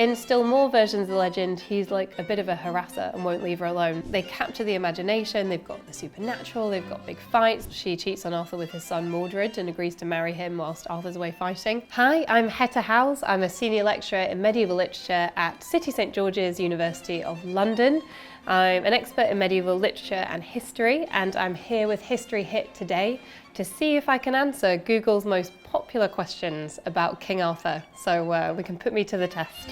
In still more versions of the legend, he's like a bit of a harasser and won't leave her alone. They capture the imagination, they've got the supernatural, they've got big fights. She cheats on Arthur with his son Mordred and agrees to marry him whilst Arthur's away fighting. Hi, I'm Hetta Howes. I'm a senior lecturer in medieval literature at City St George's, University of London. I'm an expert in medieval literature and history, and I'm here with History Hit today to see if I can answer Google's most popular questions about King Arthur. So we can put me to the test.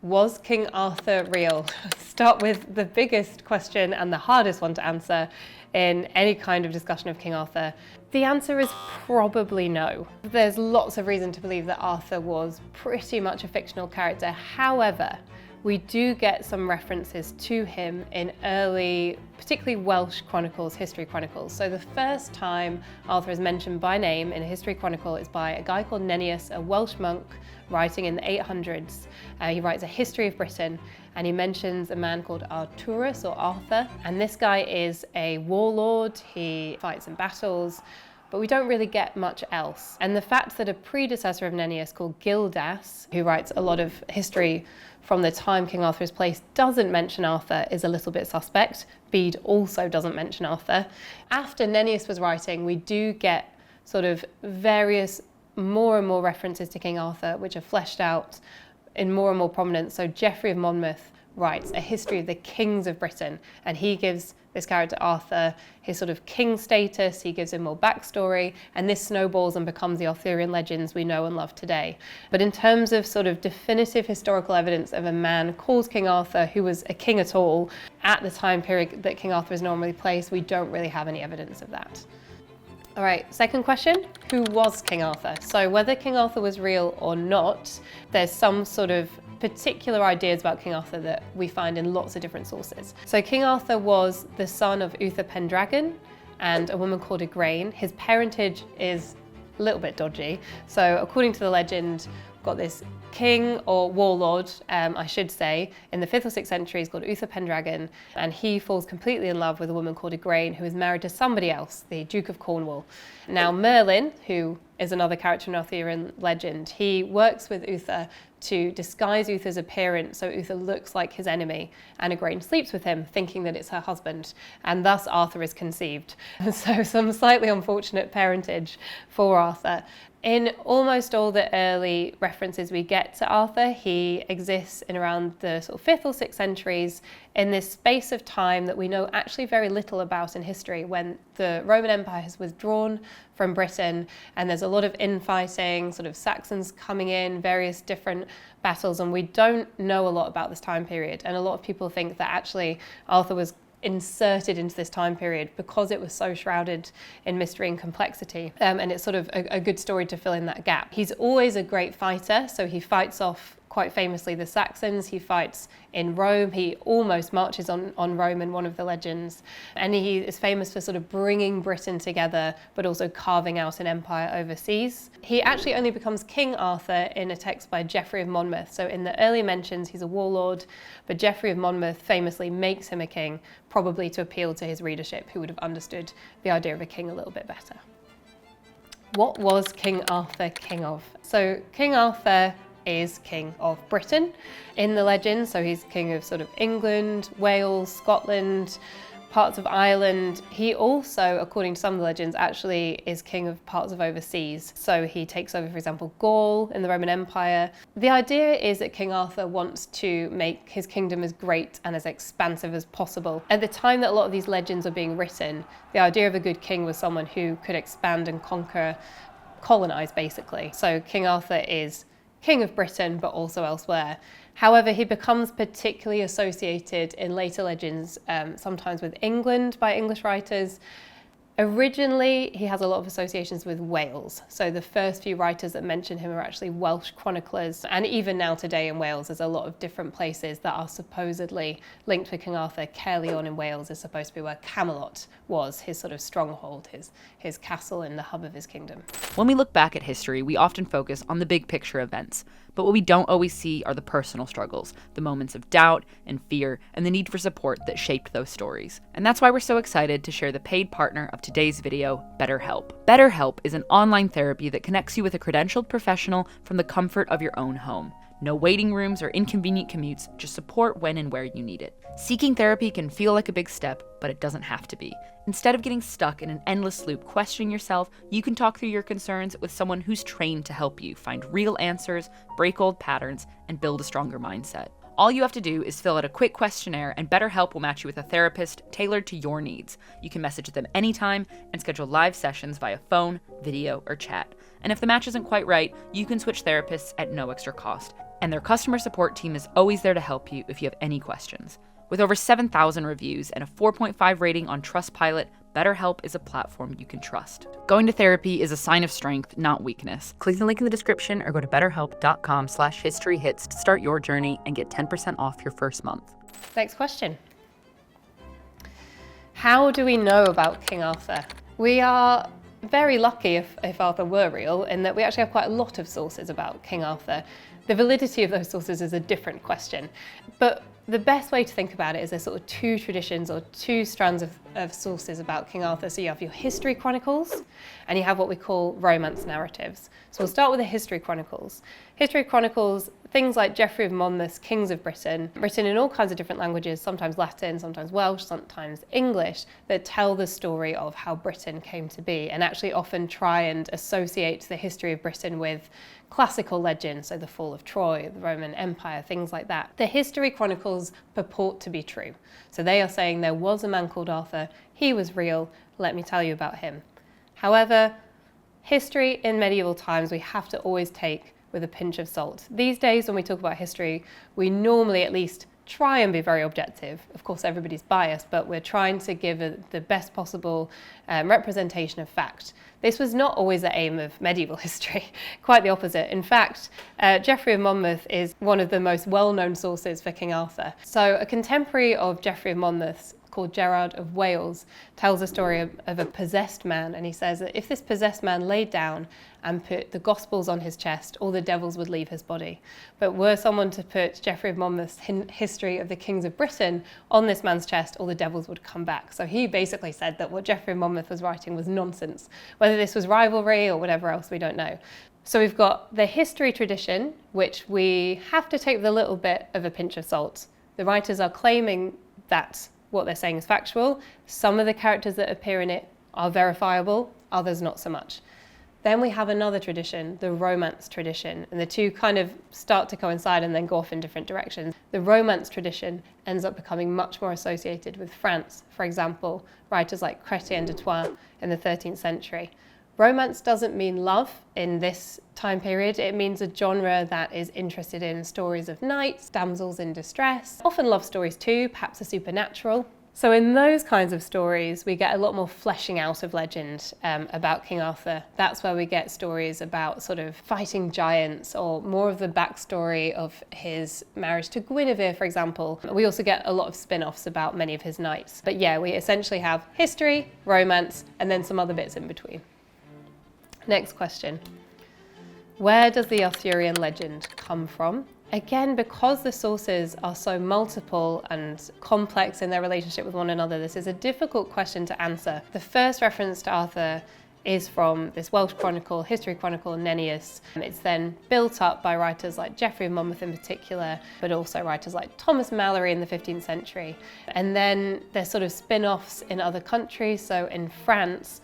Was King Arthur real? Start with the biggest question and the hardest one to answer in any kind of discussion of King Arthur. The answer is probably no. There's lots of reason to believe that Arthur was pretty much a fictional character. However, we do get some references to him in early, particularly Welsh chronicles, history chronicles. So the first time Arthur is mentioned by name in a history chronicle is by a guy called Nennius, a Welsh monk writing in the 800s. He writes a history of Britain, and he mentions a man called Arturus or Arthur. And this guy is a warlord, he fights in battles, but we don't really get much else. And the fact that a predecessor of Nennius called Gildas, who writes a lot of history from the time King Arthur is placed, doesn't mention Arthur is a little bit suspect. Bede also doesn't mention Arthur. After Nennius was writing, we do get sort of various more and more references to King Arthur, which are fleshed out in more and more prominence. So Geoffrey of Monmouth writes a history of the kings of Britain, and he gives this character Arthur his sort of king status, he gives him more backstory, and this snowballs and becomes the Arthurian legends we know and love today. But in terms of sort of definitive historical evidence of a man called King Arthur who was a king at all, at the time period that King Arthur is normally placed, we don't really have any evidence of that. All right, second question, who was King Arthur? So whether King Arthur was real or not, there's some sort of particular ideas about King Arthur that we find in lots of different sources. So King Arthur was the son of Uther Pendragon and a woman called Grail. His parentage is a little bit dodgy. So according to the legend, we've got this king or warlord, I should say, in the 5th or 6th centuries called Uther Pendragon, and he falls completely in love with a woman called Grail who is married to somebody else, the Duke of Cornwall. Now Merlin, who is another character in Arthurian legend, he works with Uther to disguise Uther's appearance so Uther looks like his enemy, and Grail sleeps with him thinking that it's her husband, and thus Arthur is conceived. So some slightly unfortunate parentage for Arthur. In almost all the early references we get to Arthur, he exists in around the sort of 5th or 6th centuries in this space of time that we know actually very little about in history, when the Roman Empire has withdrawn from Britain and there's a lot of infighting, sort of Saxons coming in, various different battles, and we don't know a lot about this time period. And a lot of people think that actually Arthur was inserted into this time period because it was so shrouded in mystery and complexity, and it's sort of a good story to fill in that gap. He's always a great fighter, so he fights off quite famously the Saxons, he fights in Rome, he almost marches on Rome in one of the legends, and he is famous for sort of bringing Britain together but also carving out an empire overseas. He actually only becomes King Arthur in a text by Geoffrey of Monmouth, so in the early mentions he's a warlord, but Geoffrey of Monmouth famously makes him a king, probably to appeal to his readership who would have understood the idea of a king a little bit better. What was King Arthur king of? So King Arthur is king of Britain in the legend, so he's king of sort of England, Wales, Scotland, parts of Ireland. He also, according to some of the legends, actually is king of parts of overseas. So he takes over, for example, Gaul in the Roman Empire. The idea is that King Arthur wants to make his kingdom as great and as expansive as possible. At the time that a lot of these legends are being written, the idea of a good king was someone who could expand and conquer, colonize basically. So King Arthur is King of Britain, but also elsewhere. However, he becomes particularly associated in later legends, sometimes with England by English writers. Originally, he has a lot of associations with Wales. So the first few writers that mention him are actually Welsh chroniclers. And even now today in Wales, there's a lot of different places that are supposedly linked with King Arthur. Caerleon in Wales is supposed to be where Camelot was, his sort of stronghold, his castle and the hub of his kingdom. When we look back at history, we often focus on the big picture events. But what we don't always see are the personal struggles, the moments of doubt and fear, and the need for support that shaped those stories. And that's why we're so excited to share the paid partner of today's video, BetterHelp. BetterHelp is an online therapy that connects you with a credentialed professional from the comfort of your own home. No waiting rooms or inconvenient commutes, just support when and where you need it. Seeking therapy can feel like a big step, but it doesn't have to be. Instead of getting stuck in an endless loop questioning yourself, you can talk through your concerns with someone who's trained to help you find real answers, break old patterns, and build a stronger mindset. All you have to do is fill out a quick questionnaire, and BetterHelp will match you with a therapist tailored to your needs. You can message them anytime and schedule live sessions via phone, video, or chat. And if the match isn't quite right, you can switch therapists at no extra cost. And their customer support team is always there to help you if you have any questions. With over 7,000 reviews and a 4.5 rating on Trustpilot, BetterHelp is a platform you can trust. Going to therapy is a sign of strength, not weakness. Click the link in the description or go to betterhelp.com/historyhits to start your journey and get 10% off your first month. Next question. How do we know about King Arthur? We are very lucky if Arthur were real, in that we actually have quite a lot of sources about King Arthur. The validity of those sources is a different question. But the best way to think about it is there's sort of two traditions or two strands of sources about King Arthur. So you have your history chronicles and you have what we call romance narratives. So we'll start with the history chronicles. History chronicles, things like Geoffrey of Monmouth's Kings of Britain, written in all kinds of different languages, sometimes Latin, sometimes Welsh, sometimes English, that tell the story of how Britain came to be and actually often try and associate the history of Britain with classical legends, so the fall of Troy, the Roman Empire, things like that. The history chronicles purport to be true. So they are saying there was a man called Arthur, he was real, let me tell you about him. However, history in medieval times we have to always take with a pinch of salt. These days when we talk about history, we normally at least try and be very objective. Of course, everybody's biased, but we're trying to give the best possible representation of fact. This was not always the aim of medieval history, quite the opposite. In fact, Geoffrey of Monmouth is one of the most well-known sources for King Arthur. So a contemporary of Geoffrey of Monmouth, called Gerard of Wales, tells a story of a possessed man, and he says that if this possessed man laid down and put the Gospels on his chest, all the devils would leave his body. But were someone to put Geoffrey of Monmouth's history of the kings of Britain on this man's chest, all the devils would come back. So he basically said that what Geoffrey of Monmouth was writing was nonsense. Whether this was rivalry or whatever else, we don't know. So we've got the history tradition, which we have to take with a little bit of a pinch of salt. The writers are claiming that what they're saying is factual. Some of the characters that appear in it are verifiable, others not so much. Then we have another tradition, the Romance tradition, and the two kind of start to coincide and then go off in different directions. The Romance tradition ends up becoming much more associated with France. For example, writers like Chrétien de Troyes in the 13th century. Romance doesn't mean love in this time period. It means a genre that is interested in stories of knights, damsels in distress, often love stories too, perhaps a supernatural. So in those kinds of stories, we get a lot more fleshing out of legend about King Arthur. That's where we get stories about sort of fighting giants or more of the backstory of his marriage to Guinevere, for example. We also get a lot of spin-offs about many of his knights. But yeah, we essentially have history, romance, and then some other bits in between. Next question. Where does the Arthurian legend come from? Again, because the sources are so multiple and complex in their relationship with one another, this is a difficult question to answer. The first reference to Arthur is from this Welsh chronicle, history chronicle, Nennius. It's then built up by writers like Geoffrey of Monmouth in particular, but also writers like Thomas Malory in the 15th century. And then there's sort of spin-offs in other countries. So in France,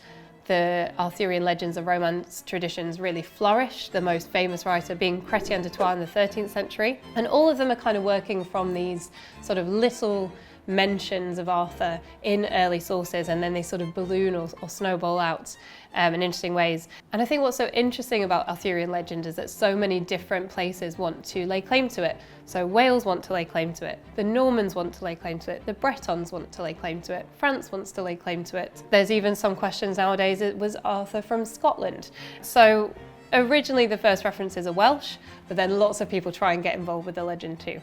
the Arthurian legends of romance traditions really flourish, the most famous writer being Chrétien de Troyes in the 13th century. And all of them are kind of working from these sort of little mentions of Arthur in early sources, and then they sort of balloon or snowball out in interesting ways. And I think what's so interesting about Arthurian legend is that so many different places want to lay claim to it. So Wales want to lay claim to it, the Normans want to lay claim to it, the Bretons want to lay claim to it, France wants to lay claim to it. There's even some questions nowadays, was Arthur from Scotland? So originally the first references are Welsh, but then lots of people try and get involved with the legend too.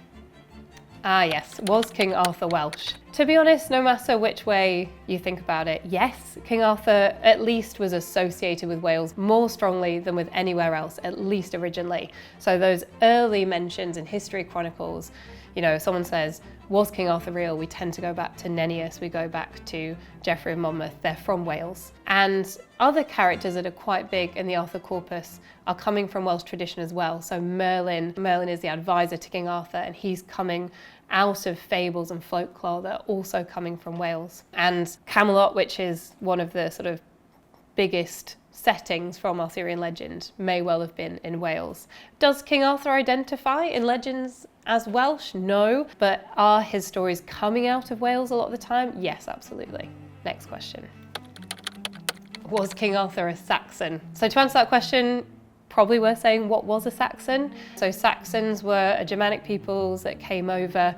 Ah yes, was King Arthur Welsh? To be honest, no matter which way you think about it, yes, King Arthur at least was associated with Wales more strongly than with anywhere else, at least originally. So those early mentions in history chronicles, you know, someone says, Was King Arthur real? We tend to go back to Nennius, we go back to Geoffrey of Monmouth, they're from Wales. And other characters that are quite big in the Arthur corpus are coming from Welsh tradition as well. So Merlin is the advisor to King Arthur, and he's coming out of fables and folklore that are also coming from Wales. And Camelot, which is one of the sort of biggest settings from Arthurian legend, may well have been in Wales. Does King Arthur identify in legends as Welsh? No. But are his stories coming out of Wales a lot of the time? Yes, absolutely. Next question. Was King Arthur a Saxon? So to answer that question, probably worth saying, what was a Saxon? So Saxons were a Germanic peoples that came over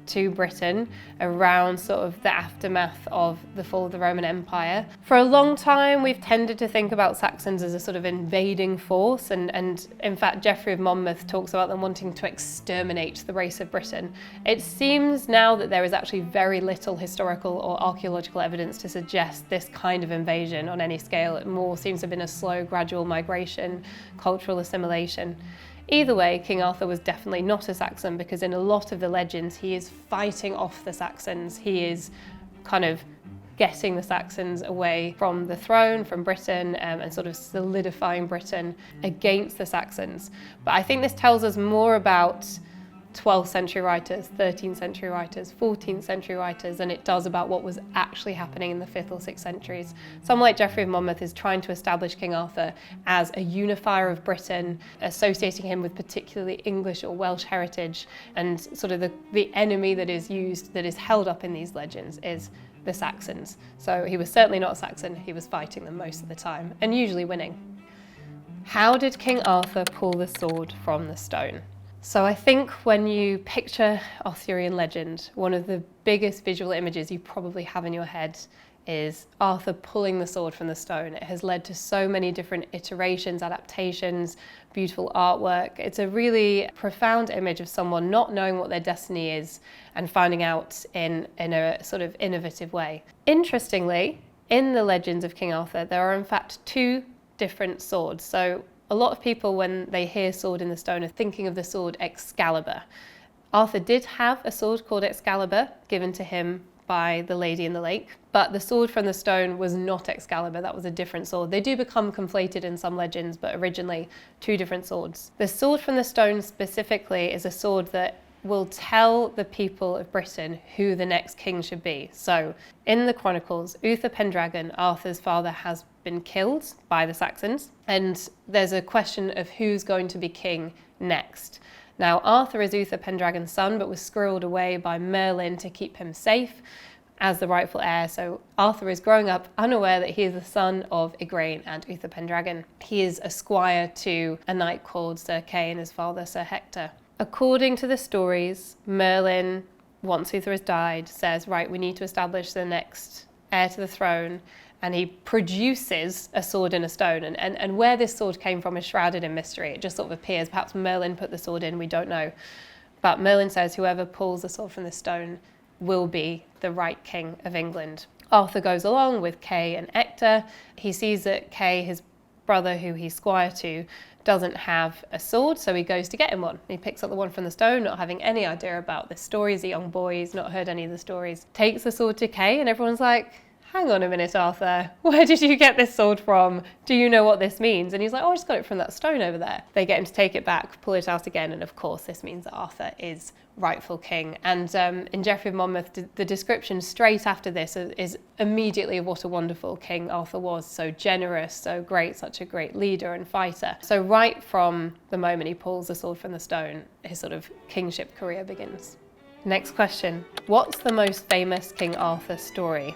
to Britain around sort of the aftermath of the fall of the Roman Empire. For a long time, we've tended to think about Saxons as a sort of invading force, and in fact, Geoffrey of Monmouth talks about them wanting to exterminate the race of Britain. It seems now that there is actually very little historical or archaeological evidence to suggest this kind of invasion on any scale. It more seems to have been a slow, gradual migration, cultural assimilation. Either way, King Arthur was definitely not a Saxon, because in a lot of the legends he is fighting off the Saxons. He is kind of getting the Saxons away from the throne, from Britain, and sort of solidifying Britain against the Saxons. But I think this tells us more about 12th century writers, 13th century writers, 14th century writers than it does about what was actually happening in the 5th or 6th centuries. Someone like Geoffrey of Monmouth is trying to establish King Arthur as a unifier of Britain, associating him with particularly English or Welsh heritage, and sort of the enemy that is held up in these legends is the Saxons. So he was certainly not a Saxon, he was fighting them most of the time, and usually winning. How did King Arthur pull the sword from the stone? So I think when you picture Arthurian legend, one of the biggest visual images you probably have in your head is Arthur pulling the sword from the stone. It has led to so many different iterations, adaptations, beautiful artwork. It's a really profound image of someone not knowing what their destiny is and finding out in a sort of innovative way. Interestingly, in the legends of King Arthur, there are in fact two different swords. So a lot of people, when they hear sword in the stone, are thinking of the sword Excalibur. Arthur did have a sword called Excalibur given to him by the Lady in the Lake, but the sword from the stone was not Excalibur, that was a different sword. They do become conflated in some legends, but originally two different swords. The sword from the stone specifically is a sword that will tell the people of Britain who the next king should be. So in the Chronicles, Uther Pendragon, Arthur's father, has been killed by the Saxons, and there's a question of who's going to be king next. Now, Arthur is Uther Pendragon's son, but was squirreled away by Merlin to keep him safe as the rightful heir. So Arthur is growing up unaware that he is the son of Igraine and Uther Pendragon. He is a squire to a knight called Sir Kay and his father, Sir Hector. According to the stories, Merlin, once Uther has died, says, right, we need to establish the next heir to the throne, and he produces a sword in a stone. And where this sword came from is shrouded in mystery. It just sort of appears. Perhaps Merlin put the sword in, we don't know. But Merlin says whoever pulls the sword from the stone will be the right king of England. Arthur goes along with Kay and Hector. He sees that Kay, his brother who he's squire to, doesn't have a sword, so he goes to get him one. He picks up the one from the stone, not having any idea about this story. He's a young boy, he's not heard any of the stories. Takes the sword to Kay, and everyone's like, hang on a minute, Arthur, where did you get this sword from? Do you know what this means? And he's like, oh, I just got it from that stone over there. They get him to take it back, pull it out again, and of course this means that Arthur is rightful king. And in Geoffrey of Monmouth, the description straight after this is immediately of what a wonderful king Arthur was. So generous, so great, such a great leader and fighter. So right from the moment he pulls the sword from the stone, his sort of kingship career begins. Next question. What's the most famous King Arthur story?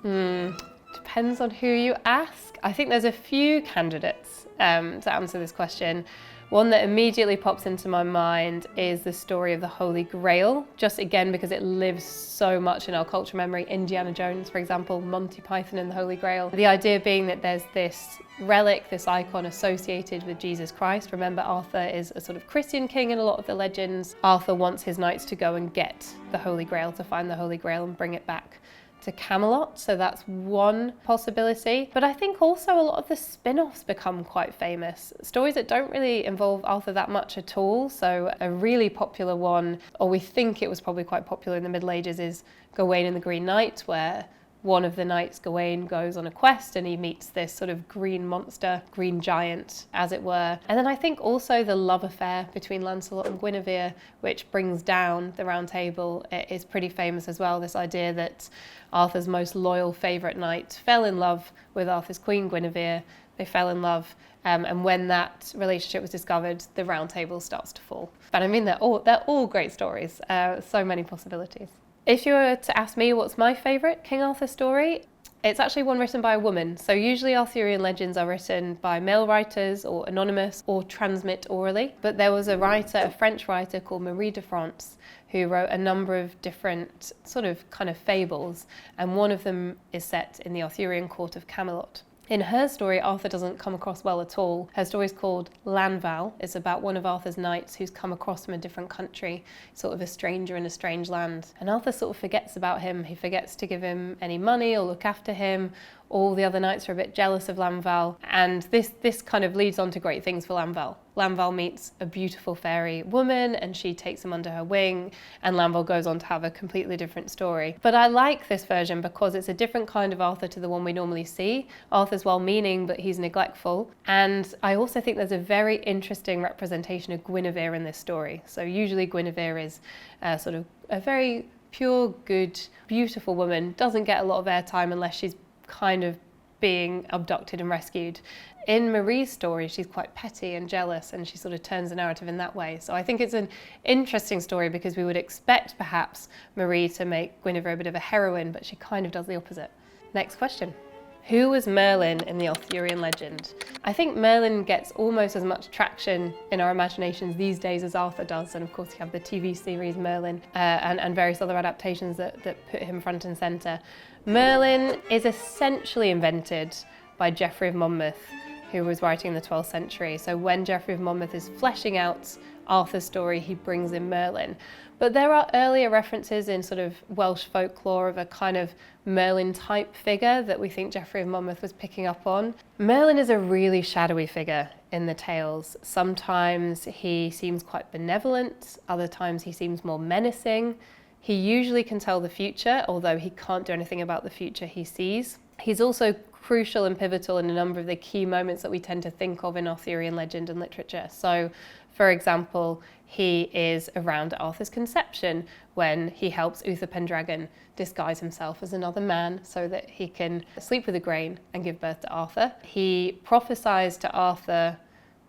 Depends on who you ask. I think there's a few candidates to answer this question. One that immediately pops into my mind is the story of the Holy Grail, just again because it lives so much in our cultural memory. Indiana Jones, for example, Monty Python and the Holy Grail. The idea being that there's this relic, this icon associated with Jesus Christ. Remember, Arthur is a sort of Christian king in a lot of the legends. Arthur wants his knights to go and get the Holy Grail, to find the Holy Grail and bring it back to Camelot, so that's one possibility. But I think also a lot of the spin-offs become quite famous. Stories that don't really involve Arthur that much at all. So a really popular one, or we think it was probably quite popular in the Middle Ages, is Gawain and the Green Knight, where one of the knights, Gawain, goes on a quest and he meets this sort of green monster, green giant, as it were. And then I think also the love affair between Lancelot and Guinevere, which brings down the Round Table, is pretty famous as well. This idea that Arthur's most loyal favourite knight fell in love with Arthur's queen, Guinevere. They fell in love, and when that relationship was discovered, the Round Table starts to fall. But I mean, they're all great stories, so many possibilities. If you were to ask me what's my favourite King Arthur story, it's actually one written by a woman. So usually Arthurian legends are written by male writers or anonymous or transmit orally. But there was a French writer called Marie de France, who wrote a number of different sort of kind of fables. And one of them is set in the Arthurian court of Camelot. In her story, Arthur doesn't come across well at all. Her story is called Landval. It's about one of Arthur's knights who's come across from a different country, sort of a stranger in a strange land. And Arthur sort of forgets about him. He forgets to give him any money or look after him. All the other knights are a bit jealous of Landval. And this kind of leads on to great things for Landval. Landval meets a beautiful fairy woman and she takes him under her wing, and Landval goes on to have a completely different story. But I like this version because it's a different kind of Arthur to the one we normally see. Arthur's well-meaning, but he's neglectful. And I also think there's a very interesting representation of Guinevere in this story. So usually Guinevere is sort of a very pure, good, beautiful woman, doesn't get a lot of airtime unless she's kind of being abducted and rescued. In Marie's story, she's quite petty and jealous, and she sort of turns the narrative in that way. So I think it's an interesting story because we would expect perhaps Marie to make Guinevere a bit of a heroine, but she kind of does the opposite. Next question. Who was Merlin in the Arthurian legend? I think Merlin gets almost as much traction in our imaginations these days as Arthur does, and of course you have the TV series Merlin and various other adaptations that put him front and centre. Merlin is essentially invented by Geoffrey of Monmouth, who was writing in the 12th century. So when Geoffrey of Monmouth is fleshing out Arthur's story, he brings in Merlin. But there are earlier references in sort of Welsh folklore of a kind of Merlin-type figure that we think Geoffrey of Monmouth was picking up on. Merlin is a really shadowy figure in the tales. Sometimes he seems quite benevolent, other times he seems more menacing. He usually can tell the future, although he can't do anything about the future he sees. He's also crucial and pivotal in a number of the key moments that we tend to think of in Arthurian legend and literature. So, for example, he is around at Arthur's conception when he helps Uther Pendragon disguise himself as another man so that he can sleep with Igraine and give birth to Arthur. He prophesies to Arthur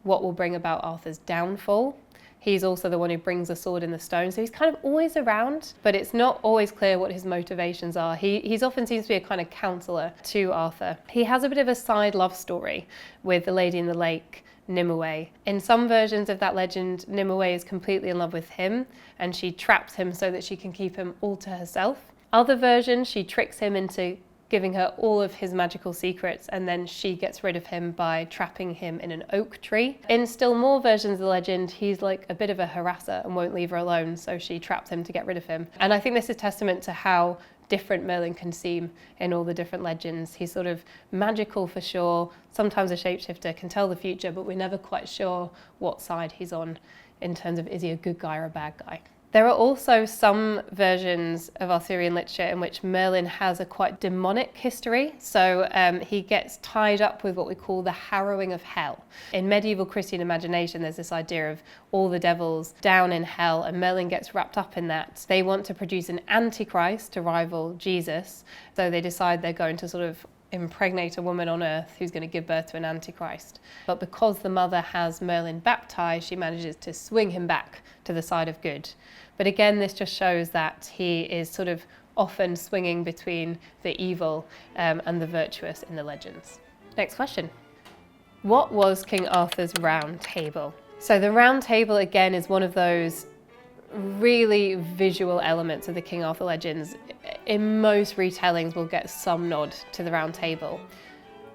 what will bring about Arthur's downfall. He's also the one who brings a sword in the stone, so he's kind of always around, but it's not always clear what his motivations are. He's often seems to be a kind of counsellor to Arthur. He has a bit of a side love story with the lady in the lake, Nimue. In some versions of that legend, Nimue is completely in love with him, and she traps him so that she can keep him all to herself. Other versions, she tricks him into giving her all of his magical secrets, and then she gets rid of him by trapping him in an oak tree. In still more versions of the legend, he's like a bit of a harasser and won't leave her alone, so she traps him to get rid of him. And I think this is testament to how different Merlin can seem in all the different legends. He's sort of magical for sure, sometimes a shapeshifter, can tell the future, but we're never quite sure what side he's on in terms of is he a good guy or a bad guy. There are also some versions of Arthurian literature in which Merlin has a quite demonic history. So he gets tied up with what we call the harrowing of hell. In medieval Christian imagination, there's this idea of all the devils down in hell, and Merlin gets wrapped up in that. They want to produce an antichrist to rival Jesus. So they decide they're going to sort of impregnate a woman on earth who's going to give birth to an antichrist. But because the mother has Merlin baptized, she manages to swing him back to the side of good. But again, this just shows that he is sort of often swinging between the evil and the virtuous in the legends. Next question. What was King Arthur's Round Table? So the Round Table, again, is one of those really visual elements of the King Arthur legends. In most retellings, we'll get some nod to the Round Table.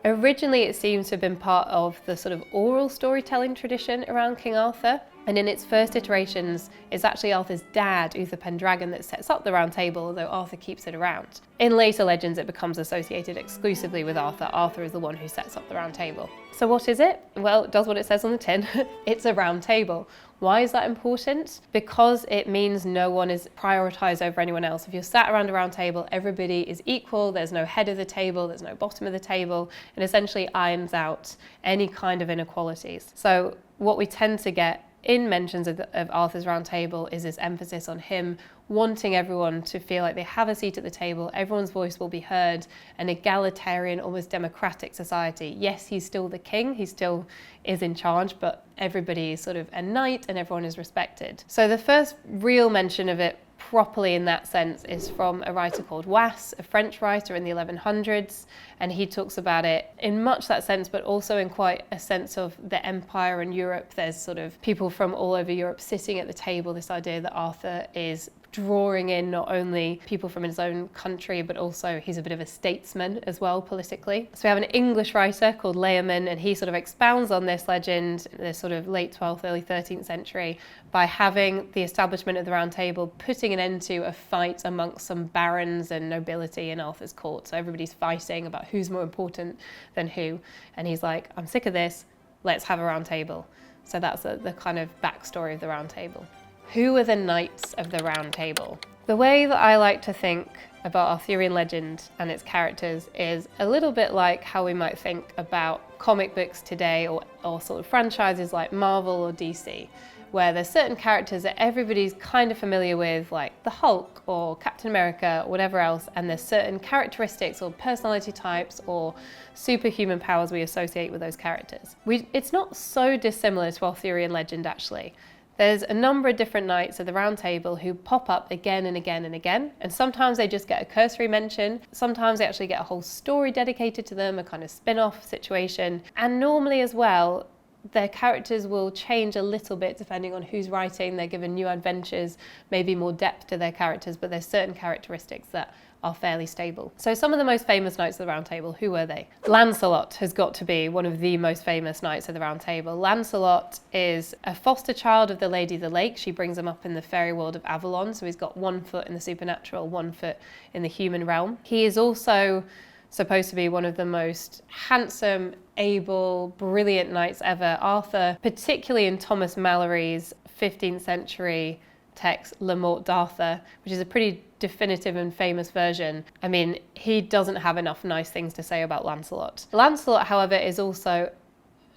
Originally, it seems to have been part of the sort of oral storytelling tradition around King Arthur. And in its first iterations, it's actually Arthur's dad, Uther Pendragon, that sets up the Round Table, although Arthur keeps it around. In later legends, it becomes associated exclusively with Arthur. Arthur is the one who sets up the Round Table. So what is it? Well, it does what it says on the tin. It's a round table. Why is that important? Because it means no one is prioritized over anyone else. If you're sat around a round table, everybody is equal. There's no head of the table, there's no bottom of the table, and essentially irons out any kind of inequalities. So what we tend to get in mentions of Arthur's Round Table is this emphasis on him wanting everyone to feel like they have a seat at the table, everyone's voice will be heard, an egalitarian, almost democratic society. Yes, he's still the king, he still is in charge, but everybody is sort of a knight and everyone is respected. So the first real mention of it properly in that sense is from a writer called Was, a French writer in the 1100s, and he talks about it in much that sense, but also in quite a sense of the empire and Europe. There's sort of people from all over Europe sitting at the table, this idea that Arthur is drawing in not only people from his own country, but also he's a bit of a statesman as well politically. So we have an English writer called Layman, and he sort of expounds on this legend in the sort of late 12th, early 13th century by having the establishment of the Round Table, putting an end to a fight amongst some barons and nobility in Arthur's court. So everybody's fighting about who's more important than who. And he's like, I'm sick of this, let's have a round table. So that's the kind of backstory of the Round Table. Who are the Knights of the Round Table? The way that I like to think about Arthurian legend and its characters is a little bit like how we might think about comic books today or sort of franchises like Marvel or DC, where there's certain characters that everybody's kind of familiar with, like the Hulk or Captain America or whatever else, and there's certain characteristics or personality types or superhuman powers we associate with those characters. It's not so dissimilar to Arthurian legend, actually. There's a number of different knights of the Round Table who pop up again and again and again, and sometimes they just get a cursory mention, sometimes they actually get a whole story dedicated to them, a kind of spin-off situation, and normally as well, their characters will change a little bit depending on who's writing. They're given new adventures, maybe more depth to their characters, but there's certain characteristics that are fairly stable. So some of the most famous Knights of the Round Table, who were they? Lancelot has got to be one of the most famous Knights of the Round Table. Lancelot is a foster child of the Lady of the Lake. She brings him up in the fairy world of Avalon, so he's got 1 foot in the supernatural, 1 foot in the human realm. He is also supposed to be one of the most handsome, able, brilliant knights ever. Arthur, particularly in Thomas Malory's 15th century text, Le Morte d'Arthur, which is a pretty definitive and famous version. I mean, he doesn't have enough nice things to say about Lancelot. Lancelot, however, is also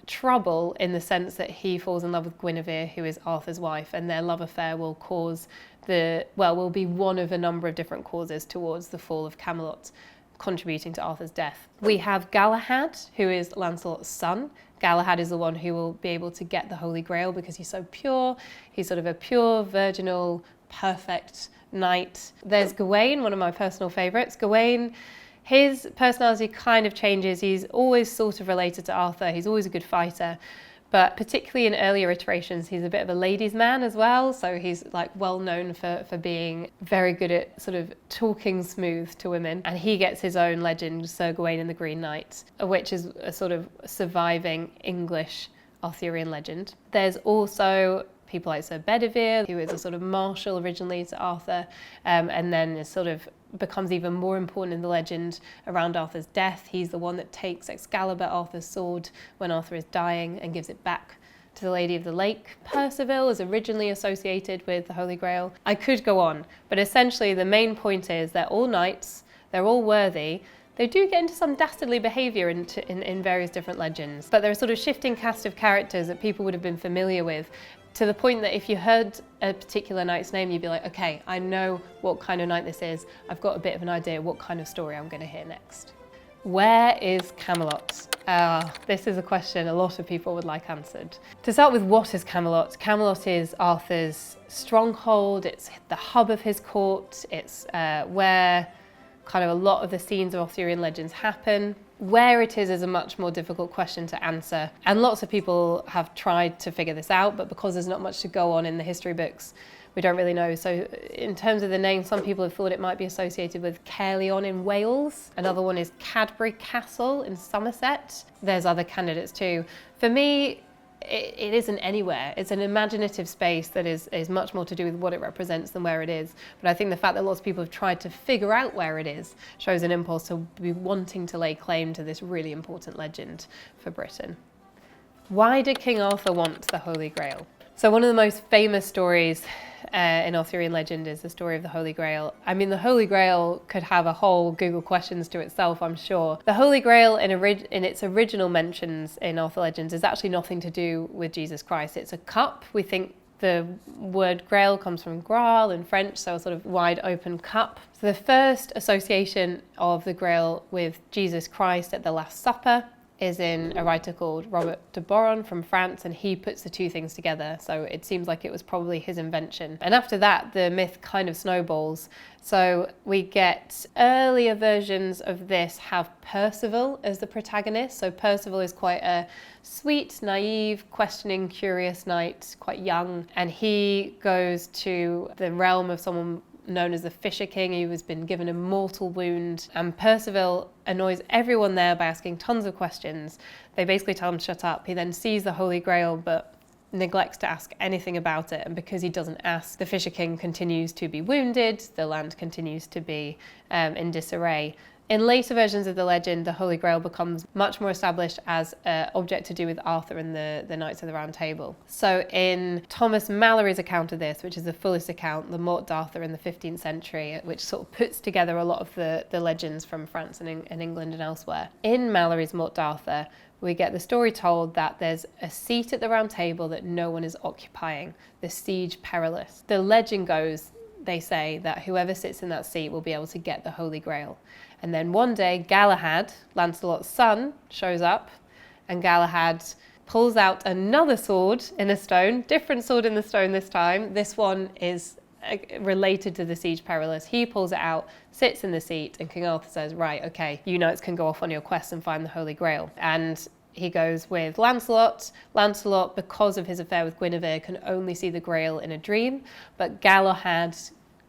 trouble in the sense that he falls in love with Guinevere, who is Arthur's wife, and their love affair will will be one of a number of different causes towards the fall of Camelot, contributing to Arthur's death. We have Galahad, who is Lancelot's son. Galahad is the one who will be able to get the Holy Grail because he's so pure. He's sort of a pure, virginal, perfect knight. There's Gawain, one of my personal favourites. Gawain, his personality kind of changes. He's always sort of related to Arthur. He's always a good fighter. But particularly in earlier iterations, he's a bit of a ladies' man as well. So he's like well known for being very good at sort of talking smooth to women. And he gets his own legend, Sir Gawain and the Green Knight, which is a sort of surviving English Arthurian legend. There's also people like Sir Bedivere, who is a sort of marshal originally to Arthur, and then is sort of becomes even more important in the legend around Arthur's death. He's the one that takes Excalibur, Arthur's sword, when Arthur is dying and gives it back to the Lady of the Lake. Percival is originally associated with the Holy Grail. I could go on, but essentially the main point is they're all knights, they're all worthy. They do get into some dastardly behaviour in various different legends, but they're a sort of shifting cast of characters that people would have been familiar with, to the point that if you heard a particular knight's name, you'd be like, okay, I know what kind of knight this is. I've got a bit of an idea what kind of story I'm going to hear next. Where is Camelot? This is a question a lot of people would like answered. To start with, what is Camelot? Camelot is Arthur's stronghold. It's the hub of his court. It's where kind of a lot of the scenes of Arthurian legends happen. Where it is a much more difficult question to answer, and lots of people have tried to figure this out, but because there's not much to go on in the history books, we don't really know. So in terms of the name, some people have thought it might be associated with Caerleon in Wales. Another one is Cadbury Castle in Somerset. There's other candidates too. For me, it isn't anywhere. It's an imaginative space that is much more to do with what it represents than where it is. But I think the fact that lots of people have tried to figure out where it is shows an impulse to be wanting to lay claim to this really important legend for Britain. Why did King Arthur want the Holy Grail? So one of the most famous stories in Arthurian legend is the story of the Holy Grail. I mean, the Holy Grail could have a whole Google questions to itself, I'm sure. The Holy Grail in its original mentions in Arthur legends is actually nothing to do with Jesus Christ. It's a cup. We think the word Grail comes from Grail in French, so a sort of wide open cup. So the first association of the Grail with Jesus Christ at the Last Supper is in a writer called Robert de Boron from France, and he puts the two things together. So it seems like it was probably his invention. And after that, the myth kind of snowballs. So we get earlier versions of this have Percival as the protagonist. So Percival is quite a sweet, naive, questioning, curious knight, quite young. And he goes to the realm of someone known as the Fisher King, who has been given a mortal wound, and Percival annoys everyone there by asking tons of questions. They basically tell him to shut up. He then sees the Holy Grail but neglects to ask anything about it, and because he doesn't ask, the Fisher King continues to be wounded, the land continues to be in disarray. In later versions of the legend, the Holy Grail becomes much more established as an object to do with Arthur and the Knights of the Round Table. So in Thomas Mallory's account of this, which is the fullest account, the Morte d'Arthur in the 15th century, which sort of puts together a lot of the legends from France and England and elsewhere. In Mallory's Morte d'Arthur, we get the story told that there's a seat at the Round Table that no one is occupying, the siege perilous. The legend goes, they say, that whoever sits in that seat will be able to get the Holy Grail. And then one day, Galahad, Lancelot's son, shows up, and Galahad pulls out another sword in a stone, different sword in the stone this time. This one is related to the Siege Perilous. He pulls it out, sits in the seat, and King Arthur says, right, okay, you knights can go off on your quest and find the Holy Grail. And he goes with Lancelot. Lancelot, because of his affair with Guinevere, can only see the Grail in a dream, but Galahad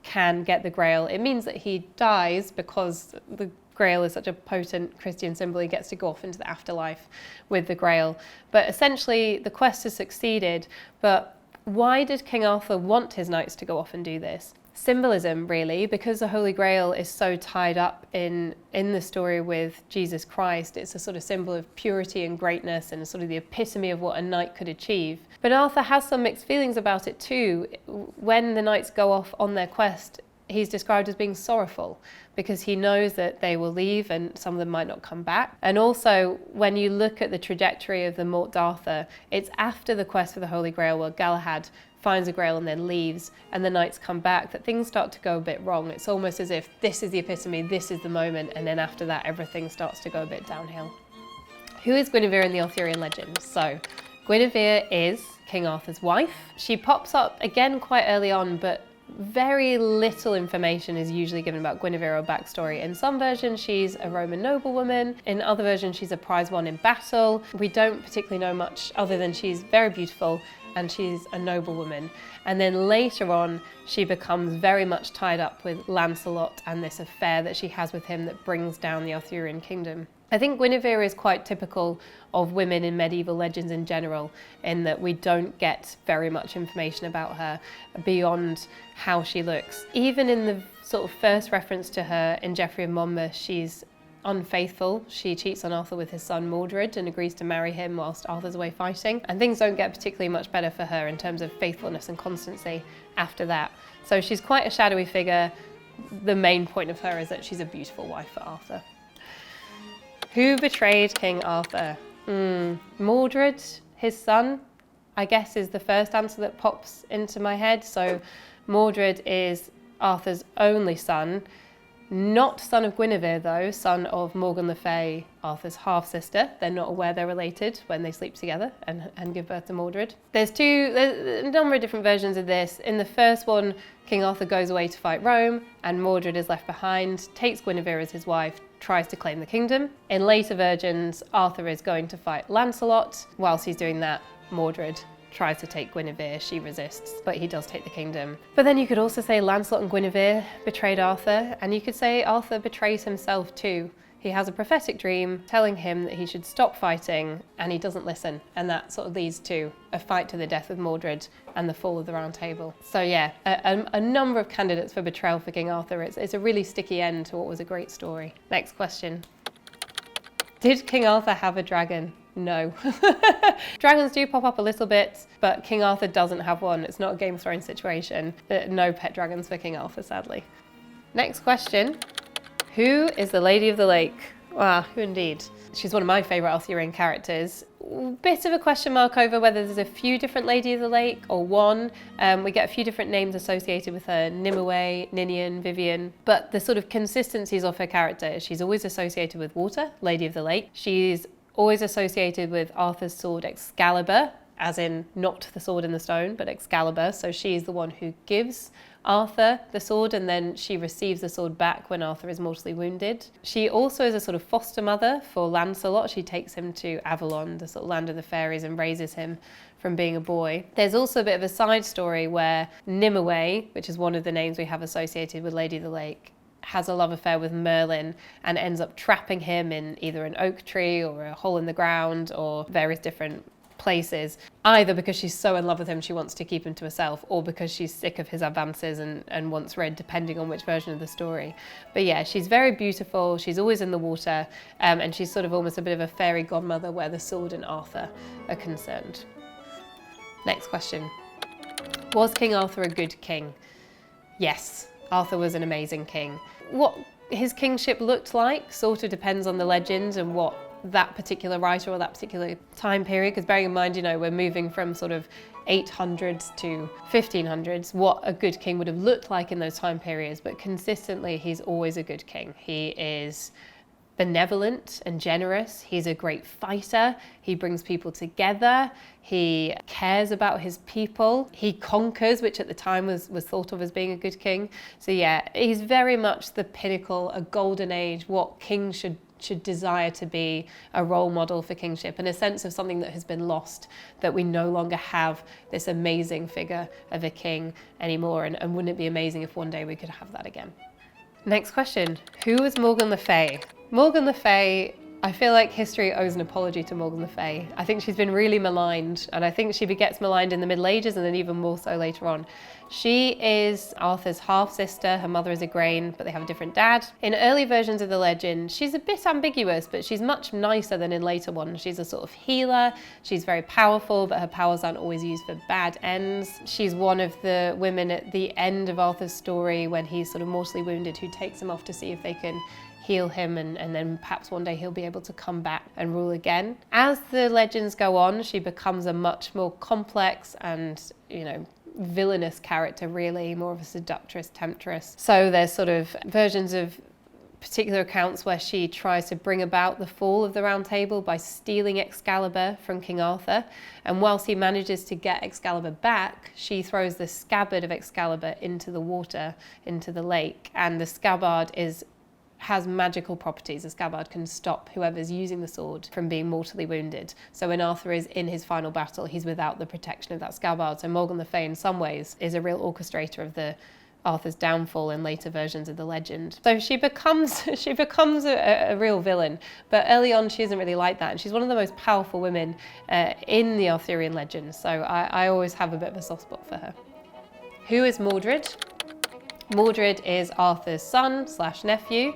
can get the Grail. It means that he dies because the Grail is such a potent Christian symbol. He gets to go off into the afterlife with the Grail. But essentially, the quest has succeeded. But why did King Arthur want his knights to go off and do this? Symbolism, really, because the Holy Grail is so tied up in the story with Jesus Christ. It's a sort of symbol of purity and greatness, and sort of the epitome of what a knight could achieve. But Arthur has some mixed feelings about it too. When the knights go off on their quest, he's described as being sorrowful because he knows that they will leave and some of them might not come back. And also, when you look at the trajectory of the Morte d'Arthur, it's after the quest for the Holy Grail where Galahad finds a Grail and then leaves, and the knights come back, that things start to go a bit wrong. It's almost as if this is the epitome, this is the moment, and then after that everything starts to go a bit downhill. Who is Guinevere in the Arthurian legend? So, Guinevere is King Arthur's wife. She pops up again quite early on, but very little information is usually given about Guinevere or backstory. In some versions, she's a Roman noblewoman. In other versions, she's a prize won in battle. We don't particularly know much other than she's very beautiful and she's a noblewoman. And then later on, she becomes very much tied up with Lancelot and this affair that she has with him that brings down the Arthurian kingdom. I think Guinevere is quite typical of women in medieval legends in general, in that we don't get very much information about her beyond how she looks. Even in the sort of first reference to her in Geoffrey of Monmouth, she's unfaithful. She cheats on Arthur with his son Mordred and agrees to marry him whilst Arthur's away fighting. And things don't get particularly much better for her in terms of faithfulness and constancy after that. So she's quite a shadowy figure. The main point of her is that she's a beautiful wife for Arthur. Who betrayed King Arthur? Mordred, his son, I guess is the first answer that pops into my head. So Mordred is Arthur's only son, not son of Guinevere though, son of Morgan le Fay, Arthur's half-sister. They're not aware they're related when they sleep together and give birth to Mordred. There's a number of different versions of this. In the first one, King Arthur goes away to fight Rome and Mordred is left behind, takes Guinevere as his wife, tries to claim the kingdom. In later versions, Arthur is going to fight Lancelot. Whilst he's doing that, Mordred tries to take Guinevere, she resists, but he does take the kingdom. But then you could also say Lancelot and Guinevere betrayed Arthur, and you could say Arthur betrays himself too. He has a prophetic dream telling him that he should stop fighting, and he doesn't listen. And that sort of leads to a fight to the death with Mordred and the fall of the Round Table. So yeah, a number of candidates for betrayal for King Arthur. It's a really sticky end to what was a great story. Next question. Did King Arthur have a dragon? No. Dragons do pop up a little bit, but King Arthur doesn't have one. It's not a Game of Thrones situation. No pet dragons for King Arthur, sadly. Next question. Who is the Lady of the Lake? Ah, who indeed? She's one of my favourite Arthurian characters. Bit of a question mark over whether there's a few different Lady of the Lake or one. We get a few different names associated with her: Nimue, Ninian, Vivian. But the sort of consistencies of her character is she's always associated with water, Lady of the Lake. She's always associated with Arthur's sword Excalibur, as in not the sword in the stone, but Excalibur. So she's the one who gives Arthur the sword, and then she receives the sword back when Arthur is mortally wounded. She also is a sort of foster mother for Lancelot. She takes him to Avalon, the sort of land of the fairies, and raises him from being a boy. There's also a bit of a side story where Nimue, which is one of the names we have associated with Lady of the Lake, has a love affair with Merlin and ends up trapping him in either an oak tree or a hole in the ground or various different places, either because she's so in love with him she wants to keep him to herself, or because she's sick of his advances and wants rid, depending on which version of the story. But yeah, she's very beautiful, she's always in the water, and she's sort of almost a bit of a fairy godmother where the sword and Arthur are concerned. Next question. Was King Arthur a good king? Yes, Arthur was an amazing king. What his kingship looked like sort of depends on the legend and what that particular writer or that particular time period, because bearing in mind, you know, we're moving from sort of 800s to 1500s, what a good king would have looked like in those time periods, but consistently he's always a good king. He is benevolent and generous, he's a great fighter, he brings people together, he cares about his people, he conquers, which at the time was thought of as being a good king. So yeah, he's very much the pinnacle, a golden age, what kings should desire to be, a role model for kingship, and a sense of something that has been lost, that we no longer have this amazing figure of a king anymore, and wouldn't it be amazing if one day we could have that again? Next question, who was Morgan le Fay? Morgan le Fay, I feel like history owes an apology to Morgan le Fay. I think she's been really maligned, and I think she gets maligned in the Middle Ages and then even more so later on. She is Arthur's half-sister, her mother is Igraine, but they have a different dad. In early versions of the legend, she's a bit ambiguous, but she's much nicer than in later ones. She's a sort of healer, she's very powerful, but her powers aren't always used for bad ends. She's one of the women at the end of Arthur's story when he's sort of mortally wounded, who takes him off to see if they can heal him, and then perhaps one day he'll be able to come back and rule again. As the legends go on, she becomes a much more complex and, you know, villainous character, really, more of a seductress, temptress. So there's sort of versions of particular accounts where she tries to bring about the fall of the Round Table by stealing Excalibur from King Arthur, and whilst he manages to get Excalibur back, she throws the scabbard of Excalibur into the water, into the lake, and the scabbard has magical properties. The scabbard can stop whoever's using the sword from being mortally wounded. So when Arthur is in his final battle, he's without the protection of that scabbard. So Morgan le Fay, in some ways, is a real orchestrator of Arthur's downfall in later versions of the legend. So she becomes a real villain, but early on she isn't really like that, and she's one of the most powerful women in the Arthurian legends. So I always have a bit of a soft spot for her. Who is Mordred? Mordred is Arthur's son/nephew.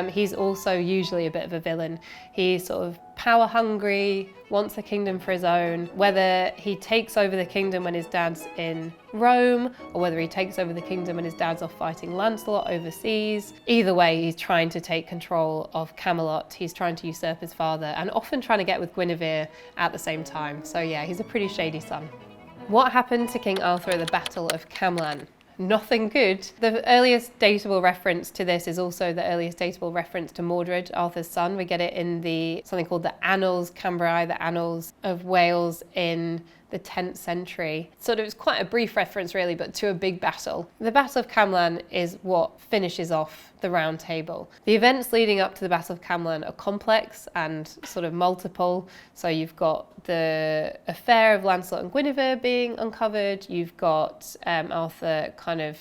He's also usually a bit of a villain. He's sort of power hungry, wants the kingdom for his own. Whether he takes over the kingdom when his dad's in Rome, or whether he takes over the kingdom when his dad's off fighting Lancelot overseas, either way he's trying to take control of Camelot. He's trying to usurp his father, and often trying to get with Guinevere at the same time. So yeah, he's a pretty shady son. What happened to King Arthur at the Battle of Camlann? Nothing good. The earliest datable reference to this is also the earliest datable reference to Mordred, Arthur's son. We get it in something called the Annals Cambriae, the Annals of Wales in the 10th century. Sort of, it's quite a brief reference really, but to a big battle. The Battle of Camlann is what finishes off the Round Table. The events leading up to the Battle of Camlann are complex and sort of multiple. So you've got the affair of Lancelot and Guinevere being uncovered. You've got Arthur kind of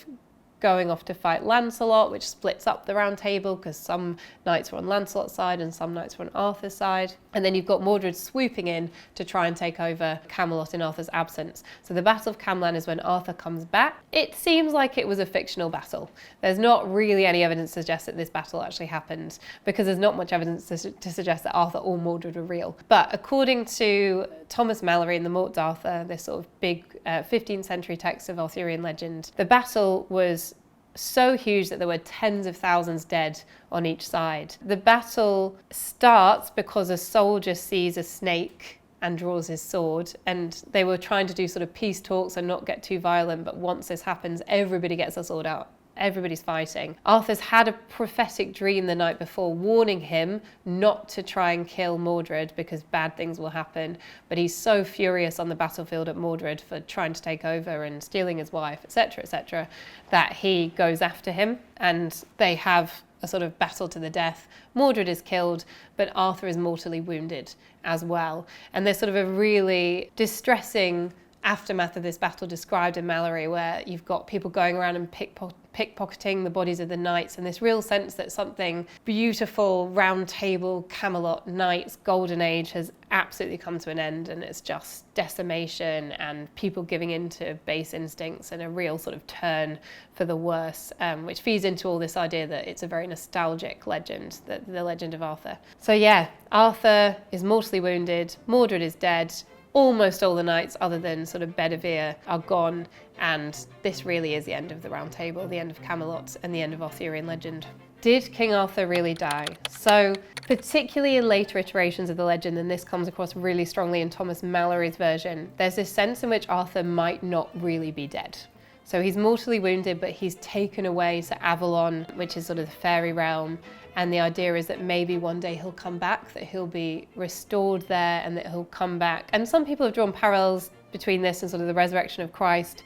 going off to fight Lancelot, which splits up the Round Table because some knights were on Lancelot's side and some knights were on Arthur's side. And then you've got Mordred swooping in to try and take over Camelot in Arthur's absence. So the Battle of Camlann is when Arthur comes back. It seems like it was a fictional battle. There's not really any evidence to suggest that this battle actually happened because there's not much evidence to suggest that Arthur or Mordred were real. But according to Thomas Mallory in the Morte d'Arthur, this sort of big 15th century text of Arthurian legend, the battle was so huge that there were tens of thousands dead on each side. The battle starts because a soldier sees a snake and draws his sword, and they were trying to do sort of peace talks and not get too violent, but once this happens, everybody gets their sword out. Everybody's fighting. Arthur's had a prophetic dream the night before warning him not to try and kill Mordred because bad things will happen, but he's so furious on the battlefield at Mordred for trying to take over and stealing his wife, etc., that he goes after him, and they have a sort of battle to the death. Mordred is killed, but Arthur is mortally wounded as well. And there's sort of a really distressing aftermath of this battle described in Mallory, where you've got people going around and pickpocketing the bodies of the knights, and this real sense that something beautiful, Round Table, Camelot, knights, golden age has absolutely come to an end, and it's just decimation and people giving in to base instincts and a real sort of turn for the worse, which feeds into all this idea that it's a very nostalgic legend, the legend of Arthur. So yeah, Arthur is mortally wounded, Mordred is dead, almost all the knights other than sort of Guinevere are gone, and this really is the end of the Round Table, the end of Camelot, and the end of Arthurian legend. Did King Arthur really die? So, particularly in later iterations of the legend, and this comes across really strongly in Thomas Mallory's version, there's this sense in which Arthur might not really be dead. So he's mortally wounded, but he's taken away to Avalon, which is sort of the fairy realm. And the idea is that maybe one day he'll come back, that he'll be restored there, and that he'll come back. And some people have drawn parallels between this and sort of the resurrection of Christ.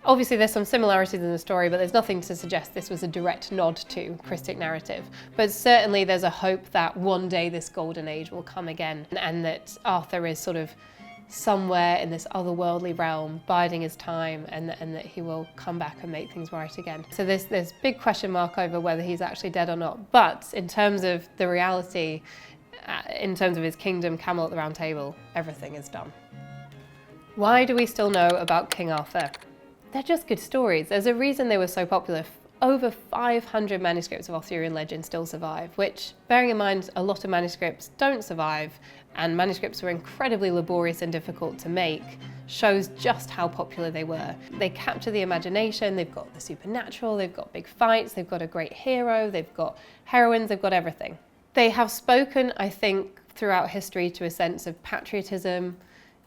Obviously, there's some similarities in the story, but there's nothing to suggest this was a direct nod to Christic narrative. But certainly there's a hope that one day this golden age will come again, and that Arthur is sort of somewhere in this otherworldly realm, biding his time, and that he will come back and make things right again. So there's big question mark over whether he's actually dead or not. But in terms of the reality, in terms of his kingdom, Camelot, the Round Table, everything is done. Why do we still know about King Arthur? They're just good stories. There's a reason they were so popular. Over 500 manuscripts of Arthurian legend still survive, which, bearing in mind a lot of manuscripts don't survive, and manuscripts were incredibly laborious and difficult to make, shows just how popular they were. They capture the imagination, they've got the supernatural, they've got big fights, they've got a great hero, they've got heroines, they've got everything. They have spoken, I think, throughout history to a sense of patriotism.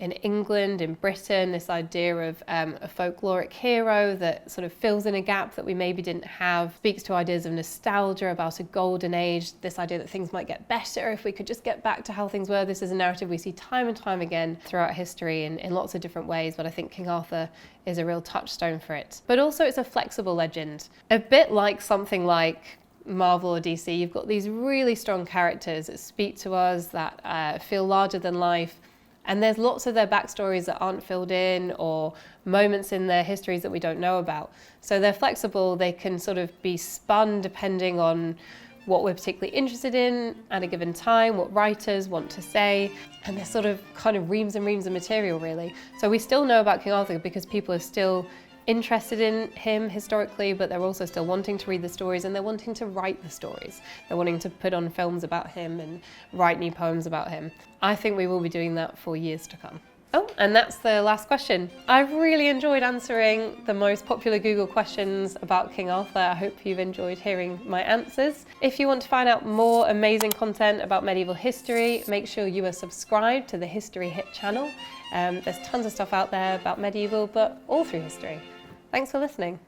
In England, in Britain, this idea of a folkloric hero that sort of fills in a gap that we maybe didn't have, speaks to ideas of nostalgia about a golden age, this idea that things might get better if we could just get back to how things were. This is a narrative we see time and time again throughout history in lots of different ways, but I think King Arthur is a real touchstone for it. But also it's a flexible legend, a bit like something like Marvel or DC. You've got these really strong characters that speak to us, that feel larger than life. And there's lots of their backstories that aren't filled in, or moments in their histories that we don't know about. So they're flexible, they can sort of be spun depending on what we're particularly interested in at a given time, what writers want to say, and there's sort of kind of reams and reams of material really. So we still know about King Arthur because people are still interested in him historically, but they're also still wanting to read the stories, and they're wanting to write the stories. They're wanting to put on films about him and write new poems about him. I think we will be doing that for years to come. Oh, and that's the last question. I've really enjoyed answering the most popular Google questions about King Arthur. I hope you've enjoyed hearing my answers. If you want to find out more amazing content about medieval history, make sure you are subscribed to the History Hit channel. There's tons of stuff out there about medieval, but all through history. Thanks for listening.